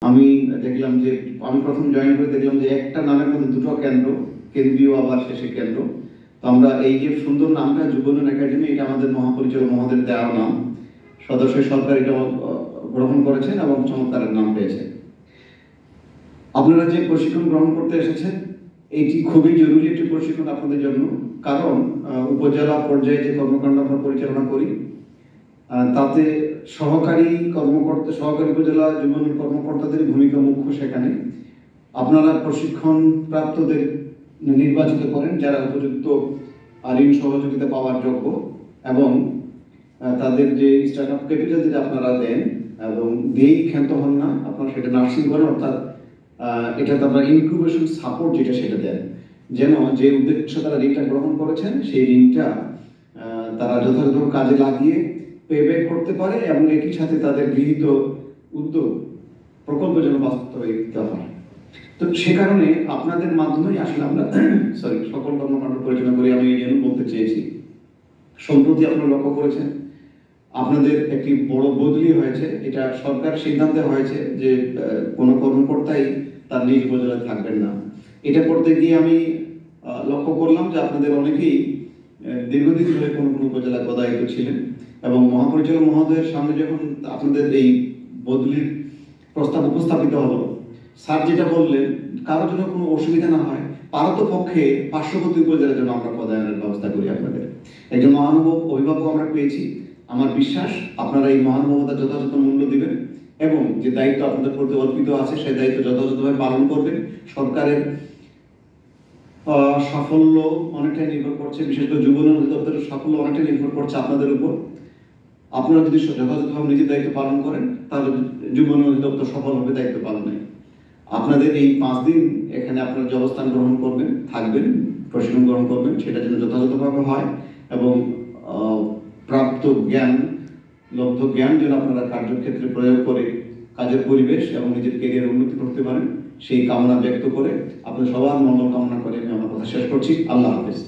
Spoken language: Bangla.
আমি দেখলাম যে আমি প্রথম জয়েন করে দেখলাম যে একটা নামের মধ্যে দুটো কেন্দ্র, কেন্দ্রীয় আবার শেষে কেন্দ্র। তো আমরা এই যে সুন্দর নামটা যুবনয়ন একাডেমি, এটা আমাদের মহাপরিচালক মহোদয়ের দেওয়া নাম। সদস্য সরকার এটা গ্রহণ করেছেন এবং চমৎকার নাম পেয়েছে। আপনারা যে প্রশিক্ষণ গ্রহণ করতে এসেছেন, এটি খুবই জরুরি একটি প্রশিক্ষণ আপনাদের জন্য। কারণ উপজেলা পর্যায়ে যে কর্মকাণ্ড আমরা পরিচালনা করি, তাতে সহকারী উপজেলা যুবনয়ন কর্মকর্তাদের ভূমিকা মুখ্য। সেখানে আপনারা প্রশিক্ষণ প্রাপ্তদের নির্বাচিত করেন যারা উপযুক্ত ঋণ সহযোগিতা পাওয়ার যোগ্য, এবং তাদের যে স্টার্ট আপ ক্যাপিটাল যেটা আপনারা দেন এবং দিয়েই ক্ষান্ত হন না, আপনারা সেটা নার্সিং করেন, অর্থাৎ এটাতে আপনারা ইনকিউবেশন সাপোর্ট যেটা সেটা দেন, যেন যে উদ্দেশ্য তারা ঋণটা গ্রহণ করেছেন সেই ঋণটা তারা যথাযথ কাজে লাগিয়ে পেব্যাক করতে পারে এবং একই সাথে তাদের গৃহীত উদ্যোগ প্রকল্প যেন বাস্তবায়িত হয়। তো সে কারণে আপনাদের মাধ্যমেই আসলে আমরা সকল কর্মকাণ্ড পরিচালনা করি। আমি এই জন্য বলতে চেয়েছি, সম্প্রতি আপনারা লক্ষ্য করেছেন আপনাদের একটি বড় বদলি হয়েছে। এটা সরকার সিদ্ধান্তে হয়েছে যে কোনো কর্মকর্তাই তার নিজ উপজেলায় থাকবেন না। এটা করতে গিয়ে আমি লক্ষ্য করলাম যে আপনাদের অনেকেই দীর্ঘদিন ধরে কোনো কোনো উপজেলায় পদায়িত ছিলেন, এবং মহাপরিচালক মহোদয়ের সামনে যখন আপনাদের এই বদলির প্রস্তাব উপস্থাপিত হলো, স্যার যেটা বললেন, কারোর জন্য কোনো অসুবিধা না হয়, পারতপক্ষে পার্শ্ববর্তী উপজেলার জন্য আমরা পদায়নের ব্যবস্থা করি। আপনাদের একজন মহানুভব অভিভাবক আমরা পেয়েছি। আমার বিশ্বাস আপনারা এই মহানুভবতার যথাযথ মূল্য দিবেন এবং যে দায়িত্ব আপনাদের প্রতি অর্পিত আছে সেই দায়িত্ব যথাযথভাবে পালন করবেন। সরকারের সাফল্য অনেকটাই নির্ভর করছে, বিশেষ করে যুবনয়ন অধিদপ্তরের সাফল্য অনেকটাই নির্ভর করছে আপনাদের উপর। আপনারা যদি যথাযথভাবে নিজের দায়িত্ব পালন করেন, তাহলে যুবনয়ন অধিদপ্তর সফল হবে দায়িত্ব পালনে। আপনাদের এই 5 দিন এখানে আপনারা যে অবস্থান গ্রহণ করবেন, থাকবেন, প্রশিক্ষণ গ্রহণ করবেন, সেটা যেন যথাযথভাবে হয় এবং প্রাপ্ত জ্ঞান, লব্ধ জ্ঞান যেন আপনারা কার্যক্ষেত্রে প্রয়োগ করে কাজের পরিবেশ এবং নিজের ক্যারিয়ার উন্নতি করতে পারেন, সেই কামনা ব্যক্ত করে আপনাদের সবার মঙ্গল কামনা করে আমি আমার কথা শেষ করছি। আল্লাহ হাফেজ।